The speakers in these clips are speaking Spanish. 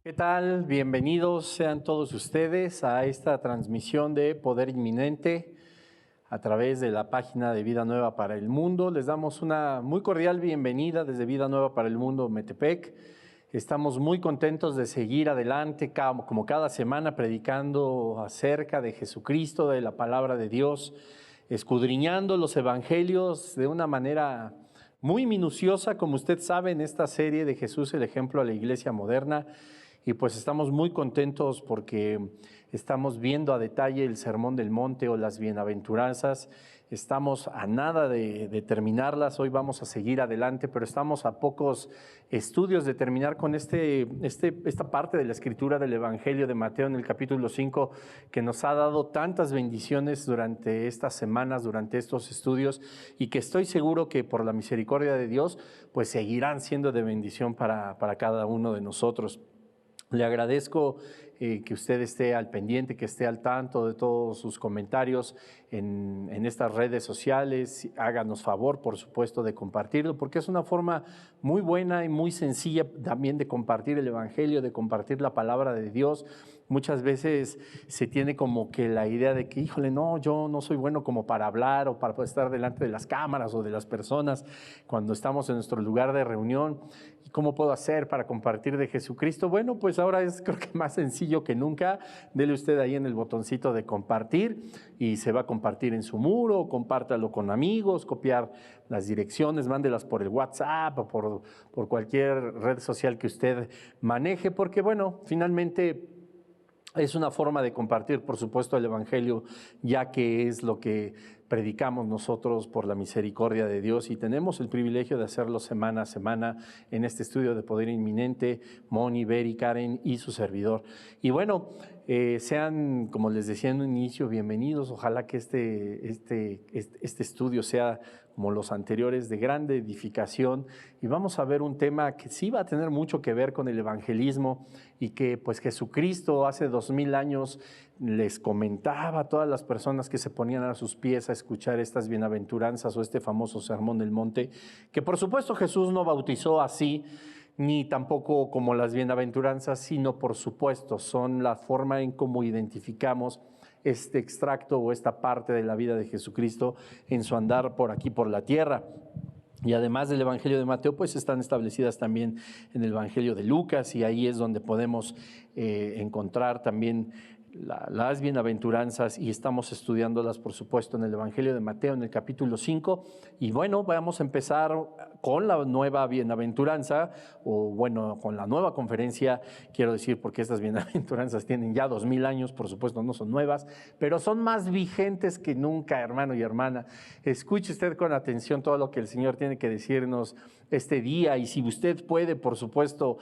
¿Qué tal? Bienvenidos sean todos ustedes a esta transmisión de Poder Inminente a través de la página de Vida Nueva para el Mundo. Les damos una muy cordial bienvenida desde Vida Nueva para el Mundo Metepec. Estamos muy contentos de seguir adelante como cada semana predicando acerca de Jesucristo, de la palabra de Dios, escudriñando los evangelios de una manera muy minuciosa, como usted sabe, en esta serie de Jesús, el ejemplo a la iglesia moderna. Y pues estamos muy contentos porque estamos viendo a detalle el Sermón del Monte o las Bienaventuranzas. Estamos a nada de terminarlas, hoy vamos a seguir adelante, pero estamos a pocos estudios de terminar con esta parte de la escritura del Evangelio de Mateo en el capítulo 5, que nos ha dado tantas bendiciones durante estas semanas, durante estos estudios, y que estoy seguro que por la misericordia de Dios, pues seguirán siendo de bendición para cada uno de nosotros. Le agradezco que usted esté al pendiente, que esté al tanto de todos sus comentarios en estas redes sociales. Háganos favor, por supuesto, de compartirlo, porque es una forma muy buena y muy sencilla también de compartir el Evangelio, de compartir la palabra de Dios. Muchas veces se tiene como que la idea de que, híjole, no, yo no soy bueno como para hablar o para estar delante de las cámaras o de las personas cuando estamos en nuestro lugar de reunión. ¿Y cómo puedo hacer para compartir de Jesucristo? Bueno, pues ahora es creo que más sencillo que nunca. Dele usted ahí en el botoncito de compartir y se va a compartir en su muro, compártalo con amigos, copiar las direcciones, mándelas por el WhatsApp o por cualquier red social que usted maneje, porque bueno, finalmente es una forma de compartir, por supuesto, el Evangelio, ya que es lo que predicamos nosotros por la misericordia de Dios y tenemos el privilegio de hacerlo semana a semana en este estudio de Poder Inminente, Moni, Beri, Karen y su servidor. Y bueno, sean, como les decía en un inicio, bienvenidos. Ojalá que este estudio sea como los anteriores, de grande edificación, y vamos a ver un tema que sí va a tener mucho que ver con el evangelismo y que pues Jesucristo hace 2000 años les comentaba a todas las personas que se ponían a sus pies a escuchar estas bienaventuranzas o este famoso Sermón del Monte, que por supuesto Jesús no bautizó así, ni tampoco como las bienaventuranzas, sino por supuesto son la forma en cómo identificamos este extracto o esta parte de la vida de Jesucristo en su andar por aquí, por la tierra. Y además del Evangelio de Mateo, pues están establecidas también en el Evangelio de Lucas, y ahí es donde podemos encontrar también las bienaventuranzas, y estamos estudiándolas, por supuesto, en el Evangelio de Mateo, en el capítulo 5. Y bueno, vamos a empezar con la nueva bienaventuranza, o bueno, con la nueva conferencia, quiero decir, porque estas bienaventuranzas tienen ya 2000 años, por supuesto, no son nuevas, pero son más vigentes que nunca, hermano y hermana. Escuche usted con atención todo lo que el Señor tiene que decirnos este día, y si usted puede, por supuesto,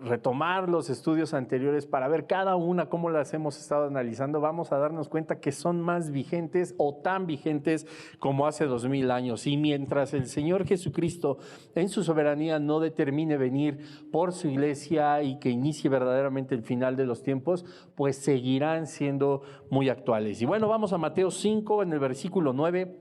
retomar los estudios anteriores para ver cada una cómo las hemos estado analizando, vamos a darnos cuenta que son más vigentes o tan vigentes como hace 2000 años. Y mientras el Señor Jesucristo en su soberanía no determine venir por su iglesia y que inicie verdaderamente el final de los tiempos, pues seguirán siendo muy actuales. Y bueno, vamos a Mateo 5 en el versículo 9.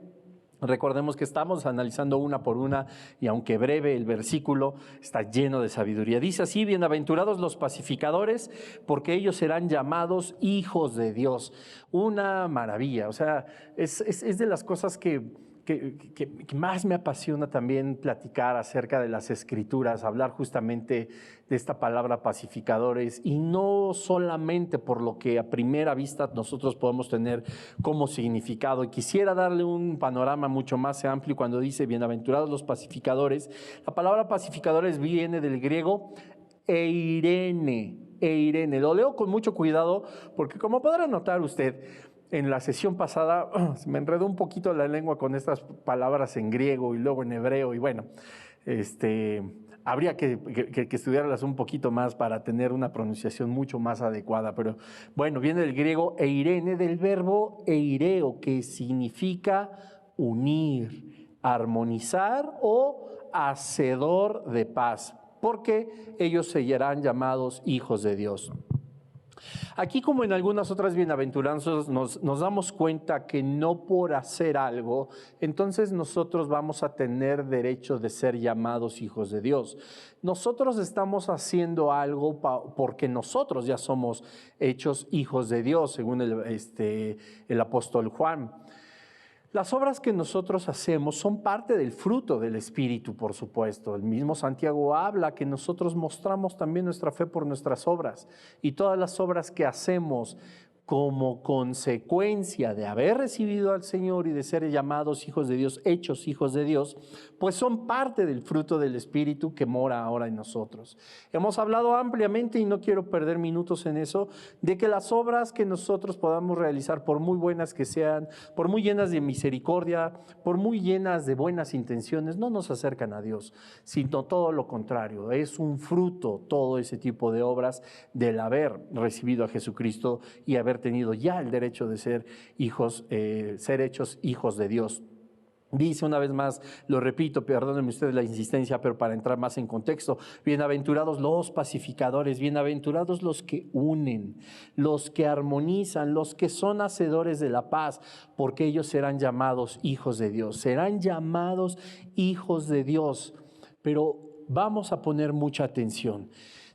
Recordemos que estamos analizando una por una, y aunque breve, el versículo está lleno de sabiduría. Dice así: bienaventurados los pacificadores, porque ellos serán llamados hijos de Dios. Una maravilla, o sea, es de las cosas que más me apasiona también platicar acerca de las Escrituras, hablar justamente de esta palabra pacificadores, y no solamente por lo que a primera vista nosotros podemos tener como significado. Y quisiera darle un panorama mucho más amplio cuando dice bienaventurados los pacificadores. La palabra pacificadores viene del griego eirene. Lo leo con mucho cuidado porque, como podrá notar usted, en la sesión pasada se me enredó un poquito la lengua con estas palabras en griego y luego en hebreo, y bueno, habría que estudiarlas un poquito más para tener una pronunciación mucho más adecuada. Pero bueno, viene del griego eirene, del verbo eireo, que significa unir, armonizar o hacedor de paz, porque ellos serán llamados hijos de Dios. Aquí, como en algunas otras bienaventuranzas, nos damos cuenta que no por hacer algo, entonces nosotros vamos a tener derecho de ser llamados hijos de Dios. Nosotros estamos haciendo algo porque nosotros ya somos hechos hijos de Dios, según el apóstol Juan. Las obras que nosotros hacemos son parte del fruto del Espíritu, por supuesto. El mismo Santiago habla que nosotros mostramos también nuestra fe por nuestras obras, y todas las obras que hacemos como consecuencia de haber recibido al Señor y de ser llamados hijos de Dios, hechos hijos de Dios, pues son parte del fruto del Espíritu que mora ahora en nosotros. Hemos hablado ampliamente, y no quiero perder minutos en eso, de que las obras que nosotros podamos realizar, por muy buenas que sean, por muy llenas de misericordia, por muy llenas de buenas intenciones, no nos acercan a Dios, sino todo lo contrario. Es un fruto todo ese tipo de obras del haber recibido a Jesucristo y haber tenido ya el derecho de ser hijos, ser hechos hijos de Dios. Dice una vez más, lo repito, perdónenme ustedes la insistencia, pero para entrar más en contexto: bienaventurados los pacificadores, bienaventurados los que unen, los que armonizan, los que son hacedores de la paz, porque ellos serán llamados hijos de Dios, serán llamados hijos de Dios. Pero vamos a poner mucha atención.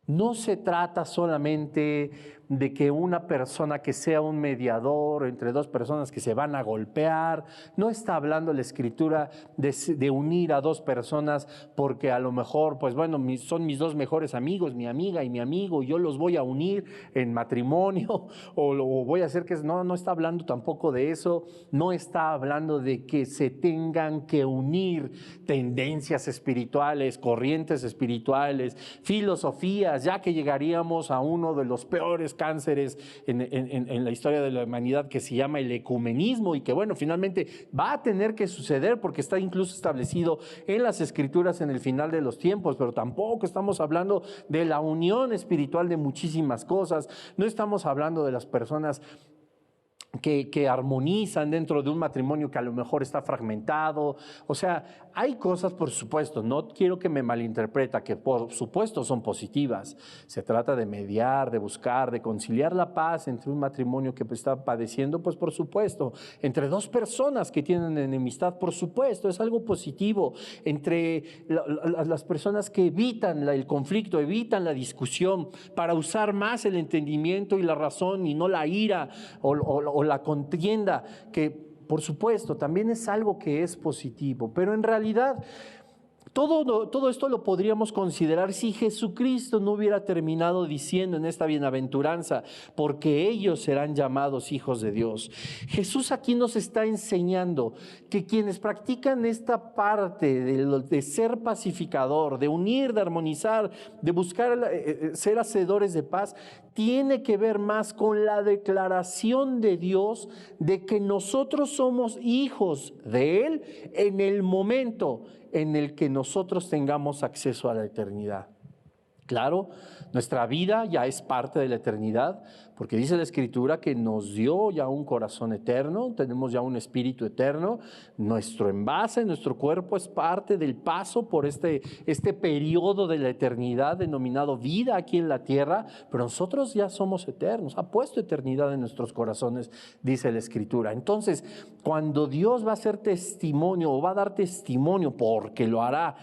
No se trata solamente de que una persona que sea un mediador entre dos personas que se van a golpear. No está hablando la Escritura de unir a dos personas porque a lo mejor, pues bueno, son mis dos mejores amigos, mi amiga y mi amigo, y yo los voy a unir en matrimonio o voy a hacer que... No está hablando tampoco de eso. No está hablando de que se tengan que unir tendencias espirituales, corrientes espirituales, filosofías, ya que llegaríamos a uno de los peores cánceres en la historia de la humanidad, que se llama el ecumenismo, y que bueno, finalmente va a tener que suceder porque está incluso establecido en las Escrituras en el final de los tiempos. Pero tampoco estamos hablando de la unión espiritual de muchísimas cosas. No estamos hablando de las personas que armonizan dentro de un matrimonio que a lo mejor está fragmentado. O sea, hay cosas, por supuesto, no quiero que me malinterpreta, que por supuesto son positivas. Se trata de mediar, de buscar, de conciliar la paz entre un matrimonio que está padeciendo, pues por supuesto. Entre dos personas que tienen enemistad, por supuesto, es algo positivo. Entre las personas que evitan el conflicto, evitan la discusión, para usar más el entendimiento y la razón y no la ira o la contienda, que por supuesto también es algo que es positivo. Pero en realidad todo esto lo podríamos considerar si Jesucristo no hubiera terminado diciendo en esta bienaventuranza: porque ellos serán llamados hijos de Dios. Jesús aquí nos está enseñando que quienes practican esta parte de ser pacificador, de unir, de armonizar, de buscar ser hacedores de paz, tiene que ver más con la declaración de Dios de que nosotros somos hijos de Él en el momento en el que nosotros tengamos acceso a la eternidad. Claro, nuestra vida ya es parte de la eternidad, porque dice la Escritura que nos dio ya un corazón eterno, tenemos ya un espíritu eterno. Nuestro envase, nuestro cuerpo es parte del paso por este periodo de la eternidad denominado vida aquí en la tierra, pero nosotros ya somos eternos, ha puesto eternidad en nuestros corazones, dice la Escritura. Entonces, cuando Dios va a hacer testimonio o va a dar testimonio, porque lo hará,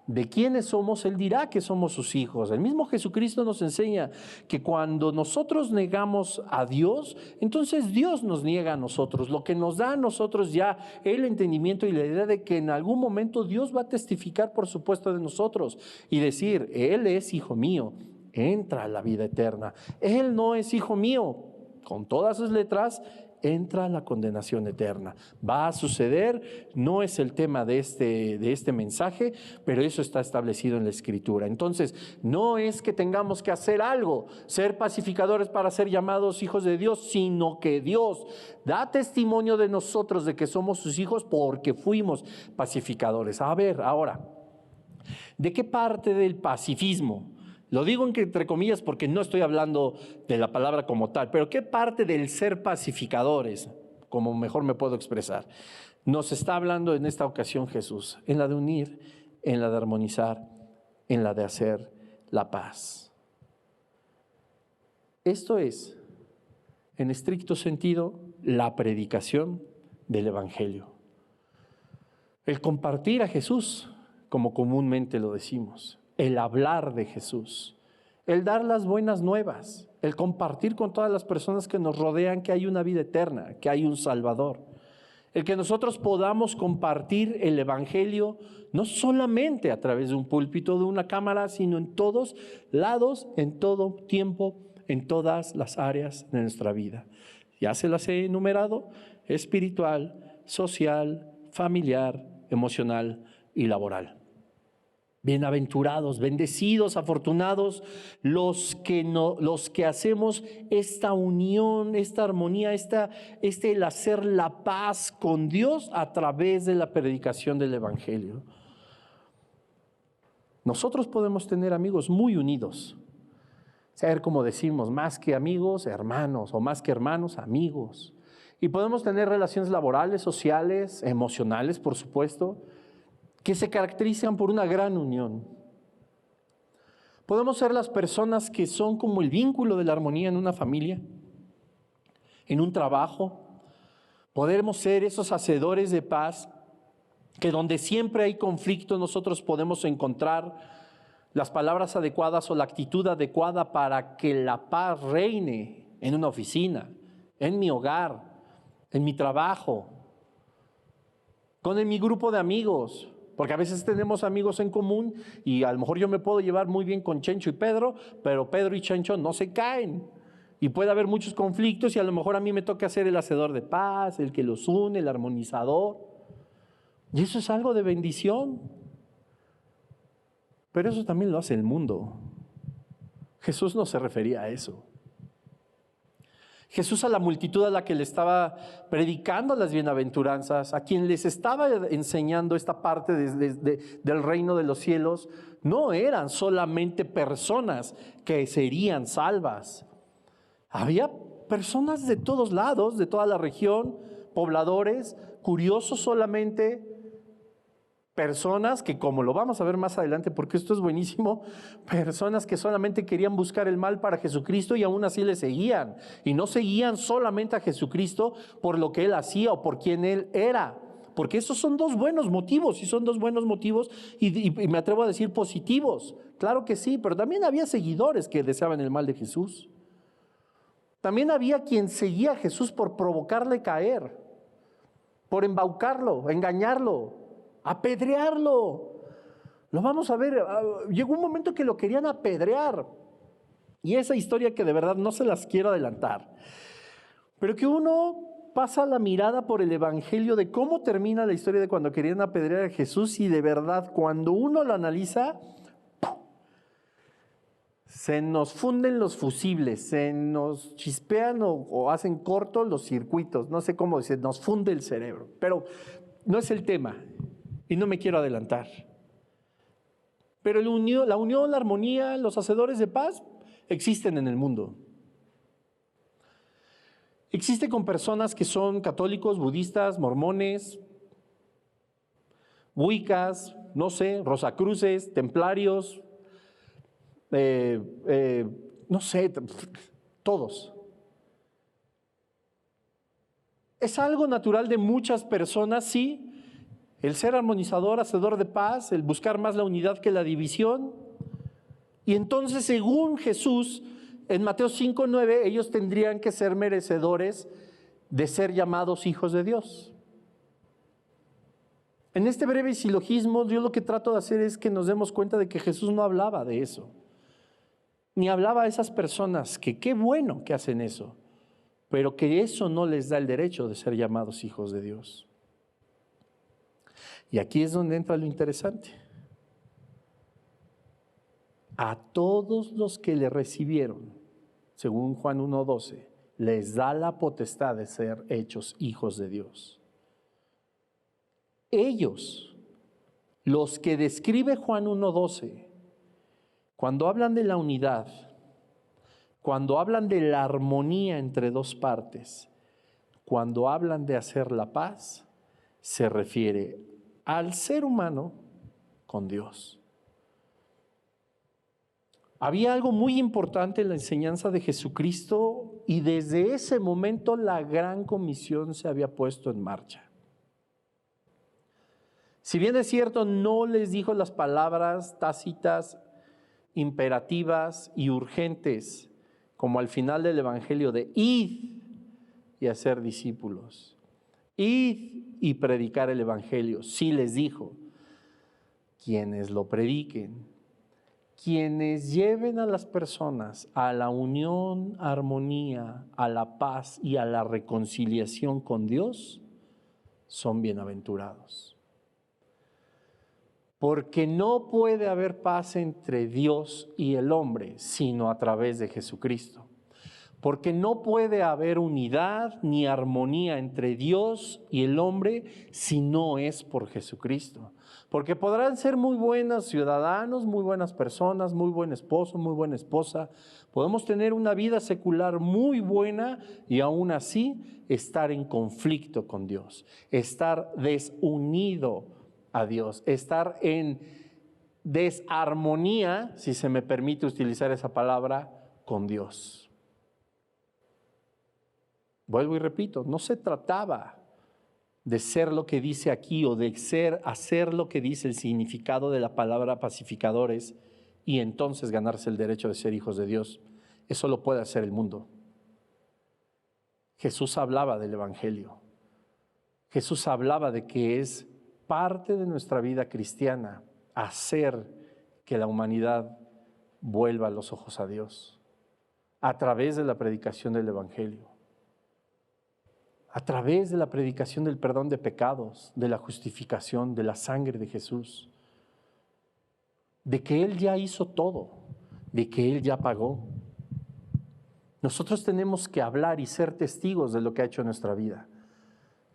de quiénes somos, Él dirá que somos sus hijos. El mismo Jesucristo nos enseña que cuando nosotros negamos a Dios, entonces Dios nos niega a nosotros, lo que nos da a nosotros ya el entendimiento y la idea de que en algún momento Dios va a testificar, por supuesto, de nosotros y decir: Él es hijo mío, entra a la vida eterna. Él no es hijo mío, con todas sus letras, entra a la condenación eterna. Va a suceder, no es el tema de este mensaje, pero eso está establecido en la Escritura. Entonces, no es que tengamos que hacer algo, ser pacificadores para ser llamados hijos de Dios, sino que Dios da testimonio de nosotros, de que somos sus hijos, porque fuimos pacificadores. A ver, ahora, ¿de qué parte del pacifismo? Lo digo entre comillas porque no estoy hablando de la palabra como tal, pero ¿qué parte del ser pacificadores, como mejor me puedo expresar, nos está hablando en esta ocasión Jesús? En la de unir, en la de armonizar, en la de hacer la paz. Esto es en estricto sentido, la predicación del Evangelio. El compartir a Jesús, como comúnmente lo decimos, el hablar de Jesús, el dar las buenas nuevas, el compartir con todas las personas que nos rodean que hay una vida eterna, que hay un Salvador. El que nosotros podamos compartir el Evangelio no solamente a través de un púlpito, de una cámara, sino en todos lados, en todo tiempo, en todas las áreas de nuestra vida. Ya se las he enumerado: espiritual, social, familiar, emocional y laboral. Bienaventurados, bendecidos, afortunados los que hacemos esta unión, esta armonía, el hacer la paz con Dios a través de la predicación del Evangelio. Nosotros podemos tener amigos muy unidos, ser, como decimos, más que amigos, hermanos, o más que hermanos, amigos. Y podemos tener relaciones laborales, sociales, emocionales, por supuesto, que se caracterizan por una gran unión. Podemos ser las personas que son como el vínculo de la armonía en una familia, en un trabajo. Podemos ser esos hacedores de paz, que donde siempre hay conflicto nosotros podemos encontrar las palabras adecuadas o la actitud adecuada para que la paz reine en una oficina, en mi hogar, en mi trabajo, con mi grupo de amigos. Porque a veces tenemos amigos en común y a lo mejor yo me puedo llevar muy bien con Chencho y Pedro, pero Pedro y Chencho no se caen. Y puede haber muchos conflictos y a lo mejor a mí me toca ser el hacedor de paz, el que los une, el armonizador. Y eso es algo de bendición. Pero eso también lo hace el mundo. Jesús no se refería a eso. Jesús, a la multitud a la que le estaba predicando las bienaventuranzas, a quien les estaba enseñando esta parte del reino de los cielos, no eran solamente personas que serían salvas. Había personas de todos lados, de toda la región, pobladores, curiosos solamente, personas que, como lo vamos a ver más adelante, porque esto es buenísimo, personas que solamente querían buscar el mal para Jesucristo y aún así le seguían. Y no seguían solamente a Jesucristo por lo que Él hacía o por quien Él era, porque esos son dos buenos motivos, y son dos buenos motivos, y me atrevo a decir positivos. Claro que sí, pero también había seguidores que deseaban el mal de Jesús. También había quien seguía a Jesús por provocarle caer, por embaucarlo, engañarlo, apedrearlo. Lo vamos a ver. Llegó un momento que lo querían apedrear. Y esa historia que de verdad no se las quiero adelantar, pero que uno pasa la mirada por el Evangelio de cómo termina la historia de cuando querían apedrear a Jesús, y de verdad cuando uno lo analiza, se nos funden los fusibles, se nos chispean o hacen cortos los circuitos, no sé cómo decir, nos funde el cerebro, pero no es el tema y no me quiero adelantar. Pero la unión, la armonía, los hacedores de paz existen en el mundo. Existe con personas que son católicos, budistas, mormones, wicas, no sé, rosacruces, templarios, no sé, todos. Es algo natural de muchas personas, sí, el ser armonizador, hacedor de paz, el buscar más la unidad que la división. Y entonces, según Jesús, en Mateo 5:9, ellos tendrían que ser merecedores de ser llamados hijos de Dios. En este breve silogismo, yo lo que trato de hacer es que nos demos cuenta de que Jesús no hablaba de eso, ni hablaba a esas personas que qué bueno que hacen eso, pero que eso no les da el derecho de ser llamados hijos de Dios. Y aquí es donde entra lo interesante. A todos los que le recibieron, según Juan 1:12, les da la potestad de ser hechos hijos de Dios. Ellos, los que describe Juan 1:12, cuando hablan de la unidad, cuando hablan de la armonía entre dos partes, cuando hablan de hacer la paz, se refiere al ser humano con Dios. Había algo muy importante en la enseñanza de Jesucristo y desde ese momento la gran comisión se había puesto en marcha. Si bien es cierto, no les dijo las palabras tácitas, imperativas y urgentes, como al final del Evangelio de id y hacer discípulos, id y predicar el Evangelio. Sí les dijo, quienes lo prediquen, quienes lleven a las personas a la unión, armonía, a la paz y a la reconciliación con Dios, son bienaventurados. Porque no puede haber paz entre Dios y el hombre, sino a través de Jesucristo. Porque no puede haber unidad ni armonía entre Dios y el hombre si no es por Jesucristo. Porque podrán ser muy buenos ciudadanos, muy buenas personas, muy buen esposo, muy buena esposa. Podemos tener una vida secular muy buena y aún así estar en conflicto con Dios, estar desunido a Dios, estar en desarmonía, si se me permite utilizar esa palabra, con Dios. Vuelvo y repito, no se trataba de ser lo que dice aquí o de hacer lo que dice el significado de la palabra pacificadores y entonces ganarse el derecho de ser hijos de Dios. Eso lo puede hacer el mundo. Jesús hablaba del Evangelio. Jesús hablaba de que es parte de nuestra vida cristiana hacer que la humanidad vuelva los ojos a Dios a través de la predicación del Evangelio, a través de la predicación del perdón de pecados, de la justificación, de la sangre de Jesús, de que Él ya hizo todo, de que Él ya pagó. Nosotros tenemos que hablar y ser testigos de lo que ha hecho en nuestra vida.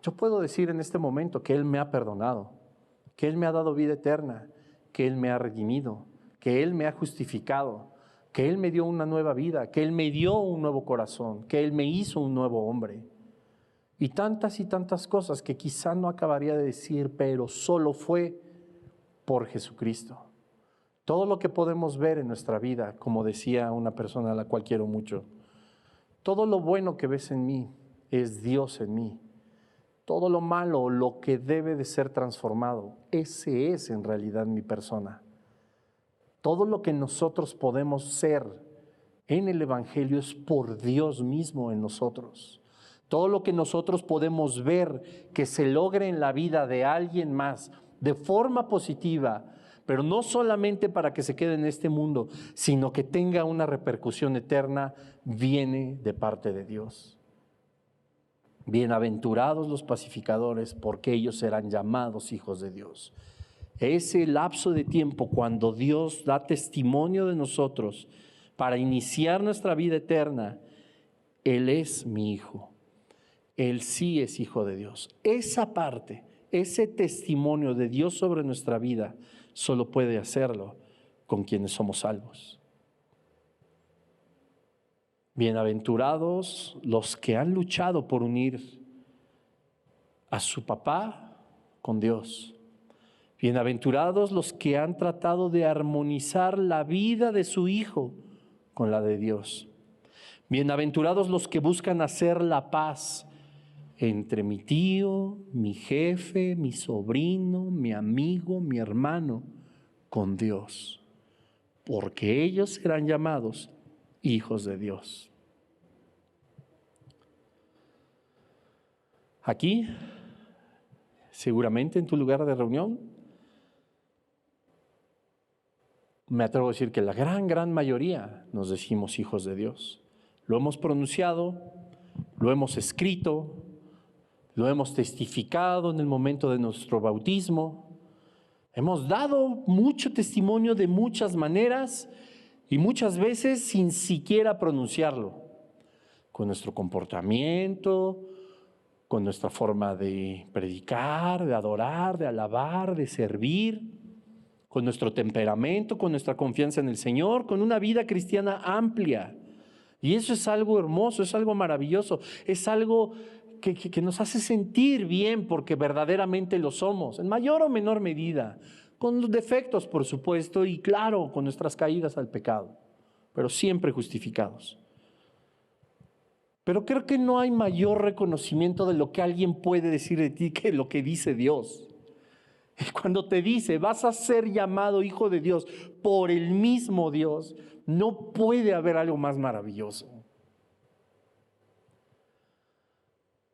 Yo puedo decir en este momento que Él me ha perdonado, que Él me ha dado vida eterna, que Él me ha redimido, que Él me ha justificado, que Él me dio una nueva vida, que Él me dio un nuevo corazón, que Él me hizo un nuevo hombre. Y tantas cosas que quizá no acabaría de decir, pero solo fue por Jesucristo. Todo lo que podemos ver en nuestra vida, como decía una persona a la cual quiero mucho, todo lo bueno que ves en mí es Dios en mí. Todo lo malo, lo que debe de ser transformado, ese es en realidad mi persona. Todo lo que nosotros podemos ser en el Evangelio es por Dios mismo en nosotros. Todo lo que nosotros podemos ver que se logre en la vida de alguien más de forma positiva, pero no solamente para que se quede en este mundo, sino que tenga una repercusión eterna, viene de parte de Dios. Bienaventurados los pacificadores, porque ellos serán llamados hijos de Dios. Ese lapso de tiempo cuando Dios da testimonio de nosotros para iniciar nuestra vida eterna, Él es mi hijo. Él sí es hijo de Dios. Esa parte, ese testimonio de Dios sobre nuestra vida, solo puede hacerlo con quienes somos salvos. Bienaventurados los que han luchado por unir a su papá con Dios. Bienaventurados los que han tratado de armonizar la vida de su hijo con la de Dios. Bienaventurados los que buscan hacer la paz entre mi tío, mi jefe, mi sobrino, mi amigo, mi hermano, con Dios, porque ellos serán llamados hijos de Dios. Aquí, seguramente en tu lugar de reunión, me atrevo a decir que la gran mayoría nos decimos hijos de Dios. Lo hemos pronunciado, lo hemos escrito, lo hemos testificado en el momento de nuestro bautismo. Hemos dado mucho testimonio de muchas maneras y muchas veces sin siquiera pronunciarlo. Con nuestro comportamiento, con nuestra forma de predicar, de adorar, de alabar, de servir, con nuestro temperamento, con nuestra confianza en el Señor, con una vida cristiana amplia. Y eso es algo hermoso, es algo maravilloso, es algo que nos hace sentir bien porque verdaderamente lo somos, en mayor o menor medida, con los defectos, por supuesto, y claro, con nuestras caídas al pecado. pero siempre justificados. Pero creo que no hay mayor reconocimiento de lo que alguien puede decir de ti que lo que dice Dios. Y cuando te dice, vas a ser llamado hijo de Dios por el mismo Dios, no puede haber algo más maravilloso.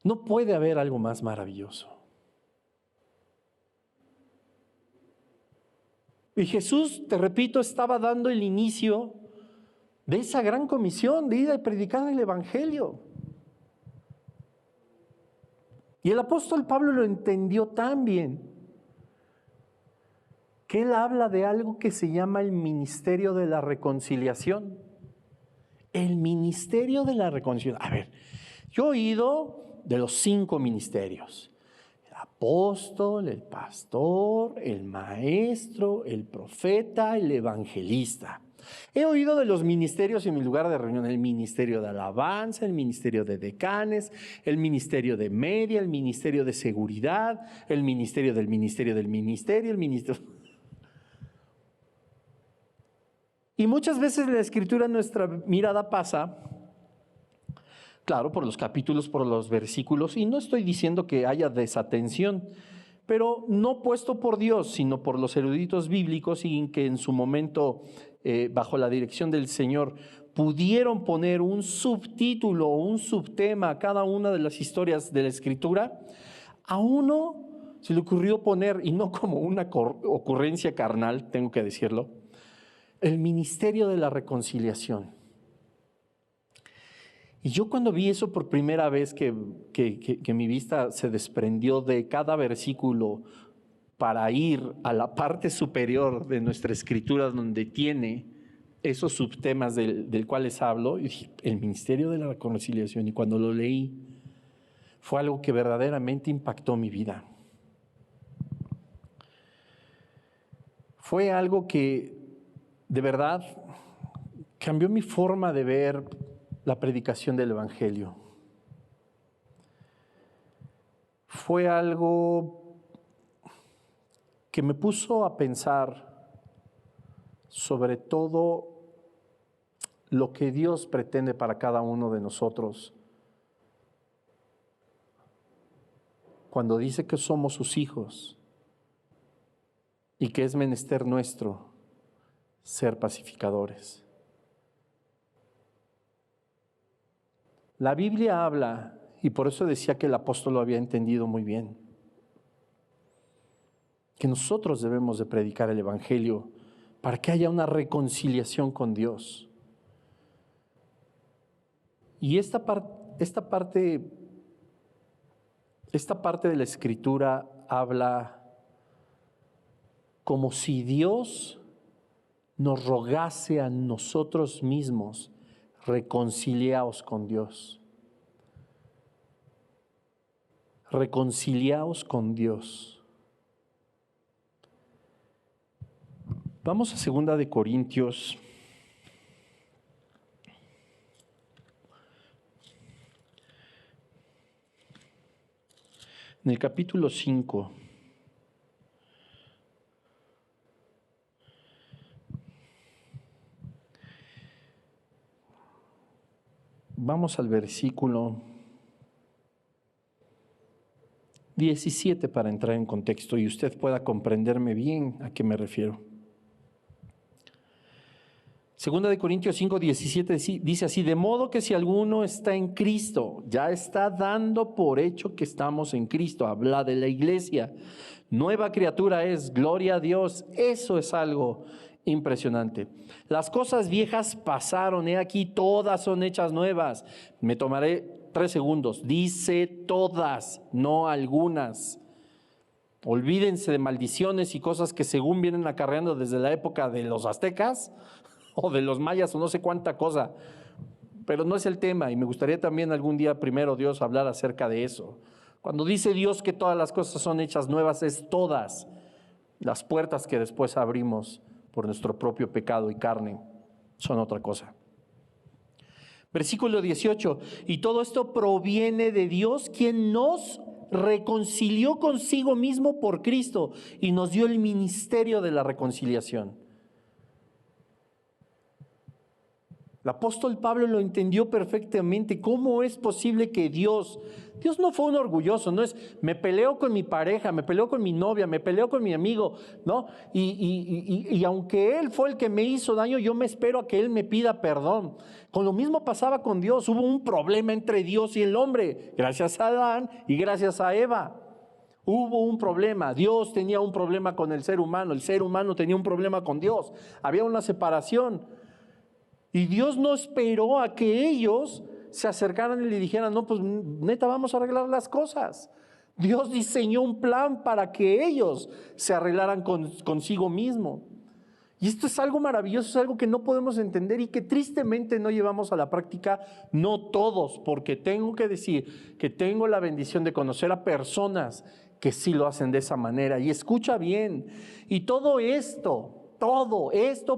No puede haber algo más maravilloso. Y Jesús, te repito, estaba dando el inicio de esa gran comisión de ir a predicar el Evangelio. Y el apóstol Pablo lo entendió tan bien que él habla de algo que se llama el ministerio de la reconciliación. El ministerio de la reconciliación. A ver, yo he oído de los 5 ministerios: el apóstol, el pastor, el maestro, el profeta, el evangelista. He oído de los ministerios en mi lugar de reunión: el ministerio de alabanza, el ministerio de decanes, el ministerio de media, el ministerio de seguridad, el ministerio del ministerio del ministerio, el ministerio. Y muchas veces en la Escritura nuestra mirada pasa, claro, por los capítulos, por los versículos, y no estoy diciendo que haya desatención, pero no puesto por Dios, sino por los eruditos bíblicos, y que en su momento, bajo la dirección del Señor, pudieron poner un subtítulo o un subtema a cada una de las historias de la Escritura. A uno se le ocurrió poner, y no como una ocurrencia carnal, tengo que decirlo, el ministerio de la reconciliación. Y yo cuando vi eso por primera vez, que mi vista se desprendió de cada versículo para ir a la parte superior de nuestra escritura donde tiene esos subtemas del cual les hablo, y dije, el ministerio de la reconciliación. Y cuando lo leí, fue algo que verdaderamente impactó mi vida. Fue algo que de verdad cambió mi forma de ver la predicación del Evangelio. Fue algo que me puso a pensar sobre todo lo que Dios pretende para cada uno de nosotros cuando dice que somos sus hijos y que es menester nuestro ser pacificadores. La Biblia habla, y por eso decía que el apóstol lo había entendido muy bien, que nosotros debemos de predicar el Evangelio para que haya una reconciliación con Dios. Y esta parte de la Escritura habla como si Dios nos rogase a nosotros mismos: reconciliaos con Dios. Reconciliaos con Dios. Vamos a 2 de Corintios. En el capítulo 5. Vamos al versículo 17 para entrar en contexto y usted pueda comprenderme bien a qué me refiero. 2 de Corintios 5, 17 dice así: de modo que si alguno está en Cristo, ya está dando por hecho que estamos en Cristo. Habla de la iglesia. Nueva criatura es, gloria a Dios. Eso es algo impresionante. Las cosas viejas pasaron, he aquí todas son hechas nuevas. Me tomaré 3 segundos. Dice todas, no algunas. Olvídense de maldiciones y cosas que según vienen acarreando desde la época de los aztecas o de los mayas o no sé cuánta cosa, pero no es el tema, y me gustaría también algún día, primero Dios, hablar acerca de eso. Cuando dice Dios que todas las cosas son hechas nuevas, es todas. Las puertas que después abrimos por nuestro propio pecado y carne son otra cosa. Versículo 18: y todo esto proviene de Dios, quien nos reconcilió consigo mismo por Cristo y nos dio el ministerio de la reconciliación. El apóstol Pablo lo entendió perfectamente. ¿Cómo es posible que Dios no fue un orgulloso? No es, me peleo con mi pareja, me peleo con mi novia, me peleo con mi amigo, ¿no? Y aunque Él fue el que me hizo daño, yo me espero a que Él me pida perdón. Con lo mismo pasaba con Dios. Hubo un problema entre Dios y el hombre, gracias a Adán y gracias a Eva. Hubo un problema. Dios tenía un problema con el ser humano tenía un problema con Dios. Había una separación. Y Dios no esperó a que ellos se acercaran y le dijeran, no, pues neta, vamos a arreglar las cosas. Dios diseñó un plan para que ellos se arreglaran consigo mismo. Y esto es algo maravilloso, es algo que no podemos entender y que tristemente no llevamos a la práctica, no todos, porque tengo que decir que tengo la bendición de conocer a personas que sí lo hacen de esa manera. Y escucha bien, y todo esto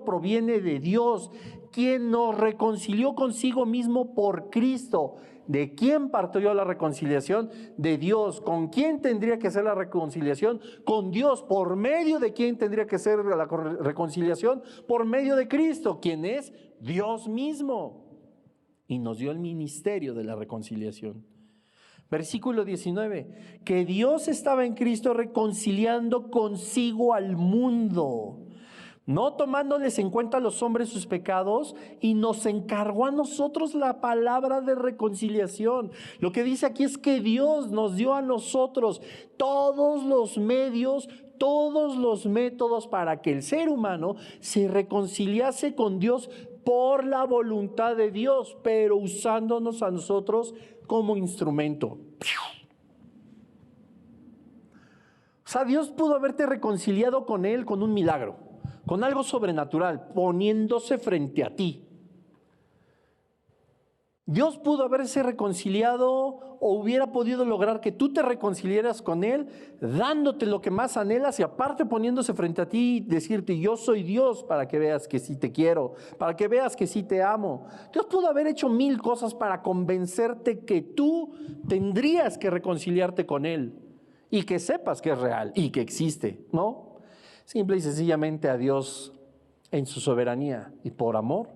proviene de Dios, quien nos reconcilió consigo mismo por Cristo. ¿De quién partió la reconciliación? De Dios. ¿Con quién tendría que ser la reconciliación? Con Dios. ¿Por medio de quién tendría que ser la reconciliación? Por medio de Cristo, quien es Dios mismo. Y nos dio el ministerio de la reconciliación. Versículo 19, que Dios estaba en Cristo reconciliando consigo al mundo, no tomándoles en cuenta a los hombres sus pecados, y nos encargó a nosotros la palabra de reconciliación. Lo que dice aquí es que Dios nos dio a nosotros todos los medios, todos los métodos para que el ser humano se reconciliase con Dios por la voluntad de Dios, pero usándonos a nosotros como instrumento. O sea, Dios pudo haberte reconciliado con Él con un milagro, con algo sobrenatural, poniéndose frente a ti. Dios pudo haberse reconciliado o hubiera podido lograr que tú te reconciliaras con Él, dándote lo que más anhelas y aparte poniéndose frente a ti y decirte, yo soy Dios, para que veas que sí te quiero, para que veas que sí te amo. Dios pudo haber hecho 1000 cosas para convencerte que tú tendrías que reconciliarte con Él y que sepas que es real y que existe, ¿no? Simple y sencillamente a Dios en su soberanía y por amor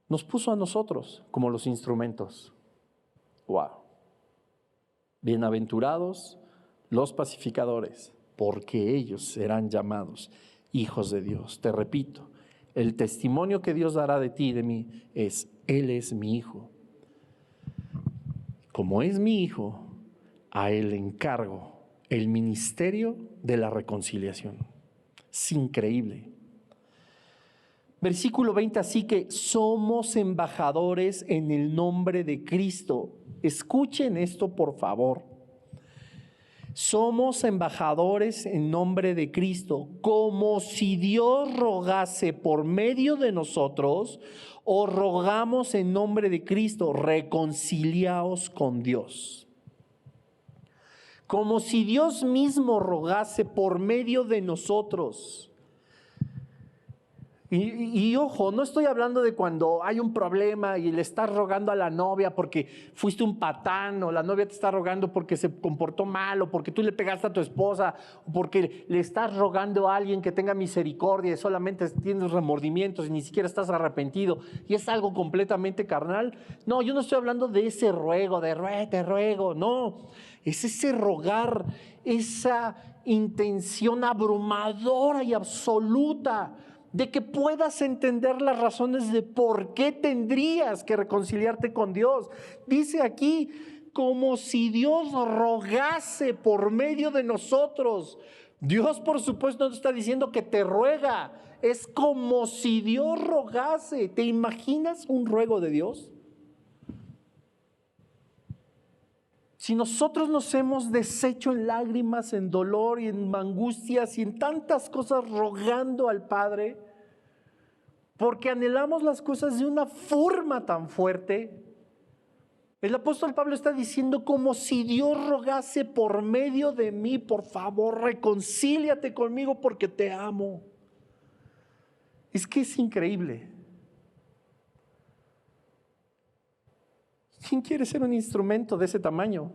nos puso a nosotros como los instrumentos. ¡Wow! Bienaventurados los pacificadores, porque ellos serán llamados hijos de Dios. Te repito, el testimonio que Dios dará de ti y de mí es, Él es mi hijo. Como es mi hijo, a Él le encargo el ministerio de la reconciliación. Es increíble. Versículo 20, así que somos embajadores en el nombre de Cristo. Escuchen esto, por favor. Somos embajadores en nombre de Cristo, como si Dios rogase por medio de nosotros, o rogamos en nombre de Cristo, reconciliaos con Dios. Como si Dios mismo rogase por medio de nosotros. Y ojo, no estoy hablando de cuando hay un problema y le estás rogando a la novia porque fuiste un patán, o la novia te está rogando porque se comportó mal, o porque tú le pegaste a tu esposa, o porque le estás rogando a alguien que tenga misericordia y solamente tienes remordimientos y ni siquiera estás arrepentido y es algo completamente carnal. No, yo no estoy hablando de ese ruego, te ruego, no. Es ese rogar, esa intención abrumadora y absoluta de que puedas entender las razones de por qué tendrías que reconciliarte con Dios. Dice aquí, como si Dios rogase por medio de nosotros. Dios, por supuesto, no está diciendo que te ruega, es como si Dios rogase. ¿Te imaginas un ruego de Dios? Si nosotros nos hemos deshecho en lágrimas, en dolor y en angustias y en tantas cosas rogando al Padre, porque anhelamos las cosas de una forma tan fuerte, el apóstol Pablo está diciendo como si Dios rogase por medio de mí, por favor, reconcíliate conmigo porque te amo. Es que es increíble. ¿Quién quiere ser un instrumento de ese tamaño?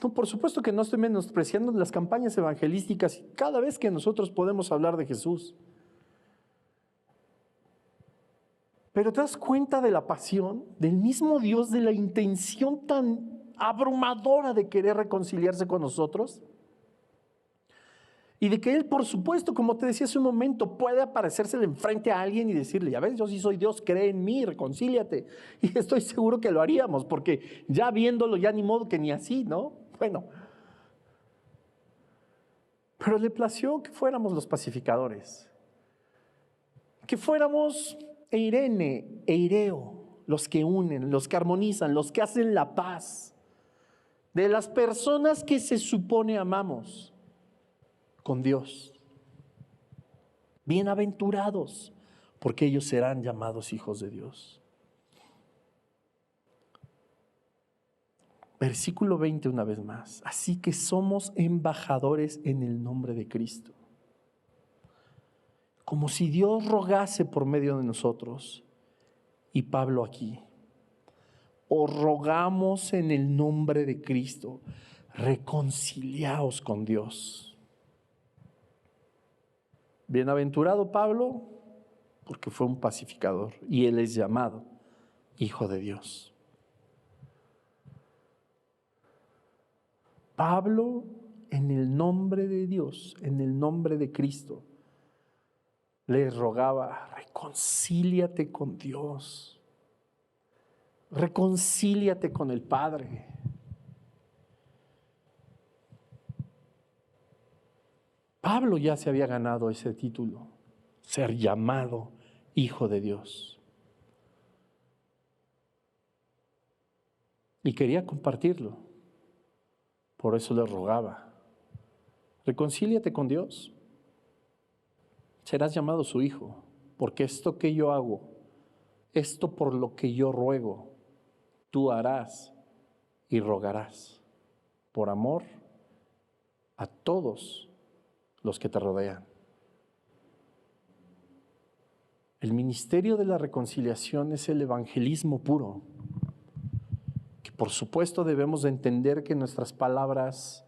No, por supuesto que no estoy menospreciando las campañas evangelísticas cada vez que nosotros podemos hablar de Jesús. Pero te das cuenta de la pasión del mismo Dios, de la intención tan abrumadora de querer reconciliarse con nosotros. Y de que Él, por supuesto, como te decía hace un momento, puede aparecérsele enfrente a alguien y decirle, ya ves, yo sí soy Dios, cree en mí, reconcíliate. Y estoy seguro que lo haríamos, porque ya viéndolo, ya ni modo que ni así, ¿no? Bueno. Pero le plació que fuéramos los pacificadores. Que fuéramos Eirene, Eireo, los que unen, los que armonizan, los que hacen la paz. De las personas que se supone amamos con Dios. Bienaventurados, porque ellos serán llamados hijos de Dios. Versículo 20 una vez más. Así que somos embajadores en el nombre de Cristo. Como si Dios rogase por medio de nosotros. Y Pablo aquí. Os rogamos en el nombre de Cristo, reconciliaos con Dios. Bienaventurado Pablo, porque fue un pacificador y él es llamado Hijo de Dios. Pablo, en el nombre de Dios, en el nombre de Cristo, le rogaba, reconcíliate con Dios, reconcíliate con el Padre. Pablo ya se había ganado ese título, ser llamado Hijo de Dios. Y quería compartirlo. Por eso le rogaba, reconcíliate con Dios. Serás llamado su hijo, porque esto que yo hago, esto por lo que yo ruego, tú harás y rogarás por amor a todos los que te rodean. El ministerio de la reconciliación es el evangelismo puro, que por supuesto debemos de entender que nuestras palabras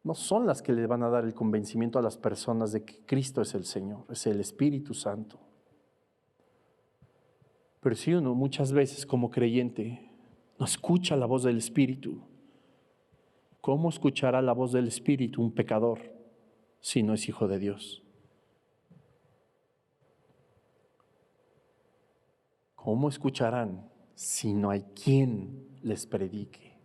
no son las que le van a dar el convencimiento a las personas de que Cristo es el Señor, es el Espíritu Santo. Pero si uno muchas veces como creyente no escucha la voz del Espíritu, ¿cómo escuchará la voz del Espíritu un pecador si no es hijo de Dios? ¿Cómo escucharán si no hay quien les predique?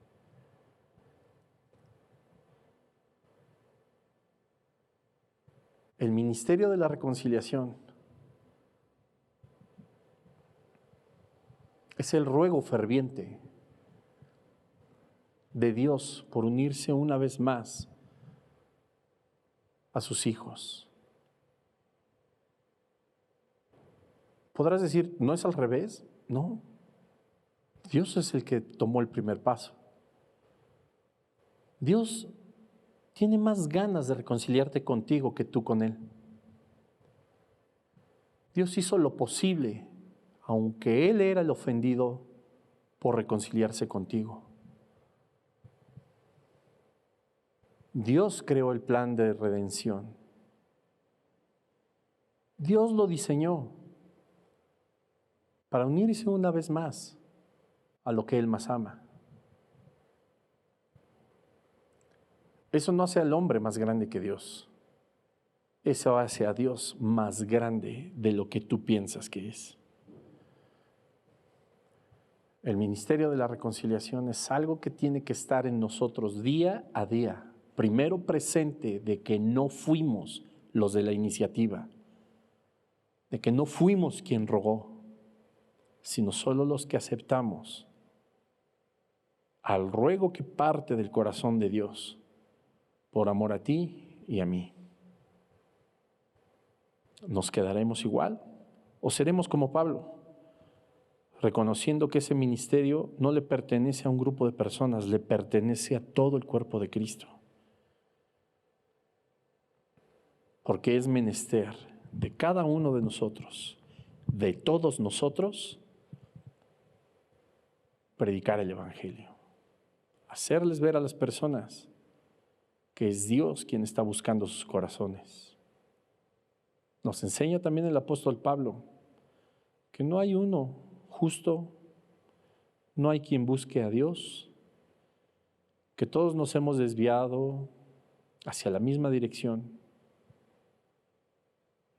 El ministerio de la reconciliación es el ruego ferviente de Dios por unirse una vez más a sus hijos. Podrás decir, ¿no es al revés? No. Dios es el que tomó el primer paso. Dios tiene más ganas de reconciliarte contigo que tú con Él. Dios hizo lo posible, aunque Él era el ofendido, por reconciliarse contigo. Dios creó el plan de redención. Dios lo diseñó para unirse una vez más a lo que Él más ama. Eso no hace al hombre más grande que Dios. Eso hace a Dios más grande de lo que tú piensas que es. El ministerio de la reconciliación es algo que tiene que estar en nosotros día a día. Primero presente de que no fuimos los de la iniciativa, de que no fuimos quien rogó, sino solo los que aceptamos al ruego que parte del corazón de Dios por amor a ti y a mí. ¿Nos quedaremos igual o seremos como Pablo, reconociendo que ese ministerio no le pertenece a un grupo de personas, le pertenece a todo el cuerpo de Cristo? Porque es menester de cada uno de nosotros, de todos nosotros, predicar el Evangelio, hacerles ver a las personas que es Dios quien está buscando sus corazones. Nos enseña también el apóstol Pablo que no hay uno justo, no hay quien busque a Dios, que todos nos hemos desviado hacia la misma dirección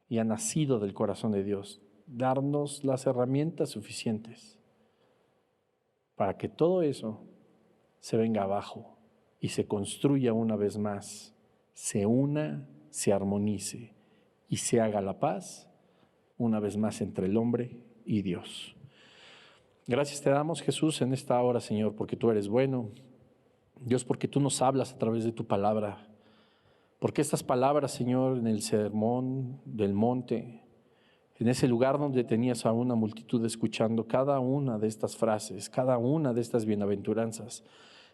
y ha nacido del corazón de Dios darnos las herramientas suficientes para que todo eso se venga abajo y se construya una vez más, se una, se armonice y se haga la paz una vez más entre el hombre y Dios. Gracias te damos, Jesús, en esta hora, Señor, porque tú eres bueno. Dios, porque tú nos hablas a través de tu palabra. Porque estas palabras, Señor, en el sermón del monte, en ese lugar donde tenías a una multitud escuchando cada una de estas frases, cada una de estas bienaventuranzas,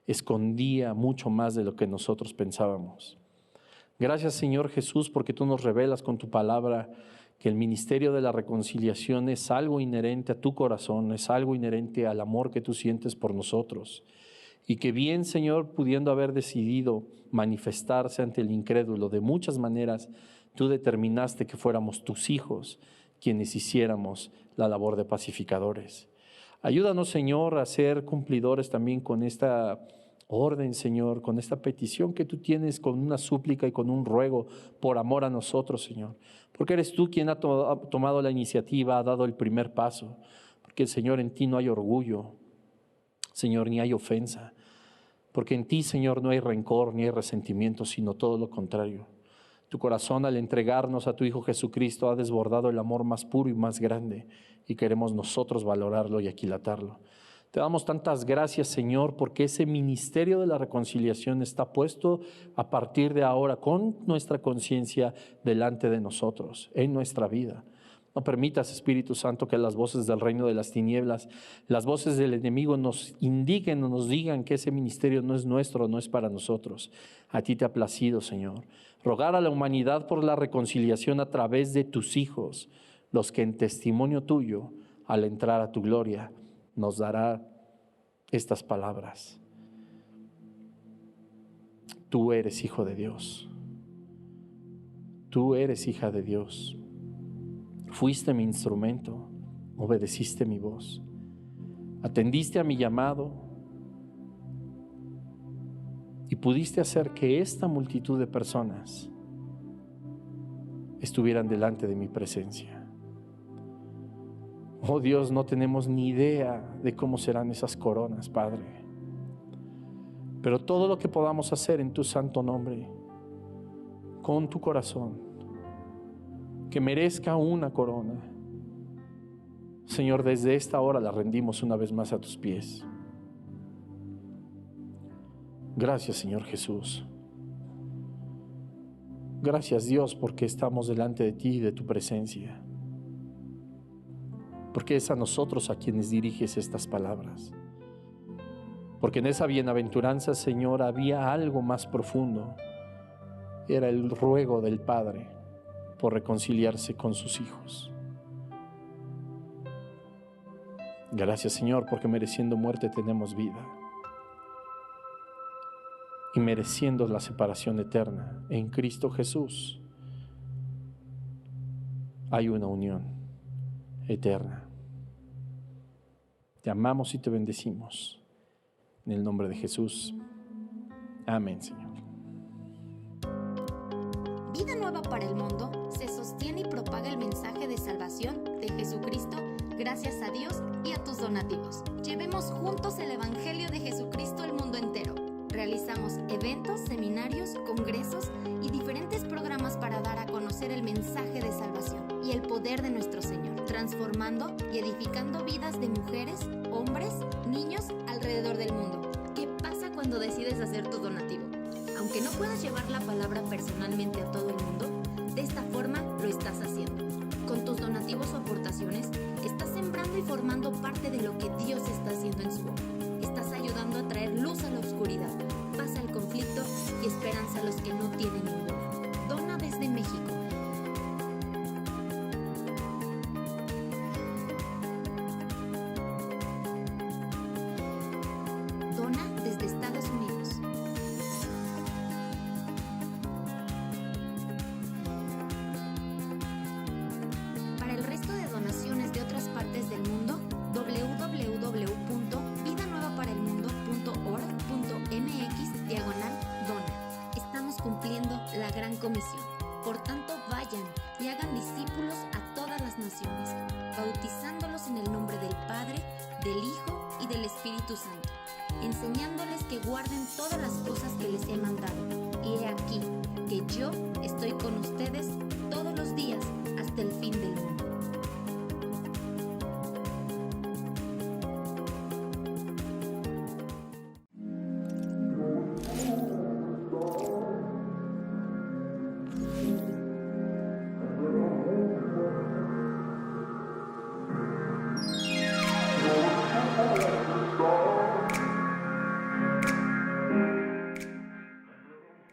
escondía mucho más de lo que nosotros pensábamos. Gracias, Señor Jesús, porque tú nos revelas con tu palabra que el ministerio de la reconciliación es algo inherente a tu corazón, es algo inherente al amor que tú sientes por nosotros. Y que bien, Señor, pudiendo haber decidido manifestarse ante el incrédulo de muchas maneras, tú determinaste que fuéramos tus hijos quienes hiciéramos la labor de pacificadores. Ayúdanos, Señor, a ser cumplidores también con esta orden, Señor, con esta petición que tú tienes, con una súplica y con un ruego por amor a nosotros, Señor. Porque eres tú quien ha tomado la iniciativa, ha dado el primer paso. Porque, Señor, en ti no hay orgullo, Señor, ni hay ofensa. Porque en ti, Señor, no hay rencor, ni hay resentimiento, sino todo lo contrario. Tu corazón, al entregarnos a tu Hijo Jesucristo, ha desbordado el amor más puro y más grande, y queremos nosotros valorarlo y aquilatarlo. Te damos tantas gracias, Señor, porque ese ministerio de la reconciliación está puesto a partir de ahora con nuestra conciencia delante de nosotros, en nuestra vida. No permitas, Espíritu Santo, que las voces del reino de las tinieblas, las voces del enemigo nos indiquen o nos digan que ese ministerio no es nuestro, no es para nosotros. A ti te ha placido, Señor, rogar a la humanidad por la reconciliación a través de tus hijos, los que en testimonio tuyo, al entrar a tu gloria, nos dará estas palabras. Tú eres hijo de Dios. Tú eres hija de Dios. Fuiste mi instrumento, obedeciste mi voz, atendiste a mi llamado y pudiste hacer que esta multitud de personas estuvieran delante de mi presencia. Oh Dios, no tenemos ni idea de cómo serán esas coronas, Padre. Pero todo lo que podamos hacer en tu santo nombre, con tu corazón, que merezca una corona, Señor, desde esta hora la rendimos una vez más a tus pies. Gracias, Señor Jesús. Gracias, Dios, porque estamos delante de ti y de tu presencia. Porque es a nosotros a quienes diriges estas palabras. Porque en esa bienaventuranza, Señor, había algo más profundo. Era el ruego del Padre por reconciliarse con sus hijos. Gracias, Señor, porque mereciendo muerte tenemos vida. Y mereciendo la separación eterna en Cristo Jesús, hay una unión eterna. Te amamos y te bendecimos. En el nombre de Jesús. Amén, Señor. Vida Nueva para el Mundo se sostiene y propaga el mensaje de salvación de Jesucristo gracias a Dios y a tus donativos. Llevemos juntos el Evangelio de Jesucristo al mundo entero. Realizamos eventos, seminarios, congresos y diferentes programas para dar a conocer el mensaje de salvación y el poder de nuestro Señor, transformando y edificando vidas de mujeres, hombres, niños alrededor del mundo. ¿Qué pasa cuando decides hacer tu donativo? Aunque no puedas llevar la palabra personalmente a todo el mundo, de esta forma lo estás haciendo. Con tus donativos o aportaciones, estás sembrando y formando parte de lo que Dios está haciendo en su obra. Estás ayudando a traer luz a la oscuridad, paz al conflicto y esperanza a los que no tienen ninguna. Dona desde México. Dona desde Estados Unidos. Para el resto de donaciones de otras partes gran comisión. Por tanto, vayan y hagan discípulos a todas las naciones, bautizándolos en el nombre del Padre, del Hijo y del Espíritu Santo, enseñándoles que guarden todas las cosas que les he mandado. Y he aquí que yo estoy con ustedes todos los días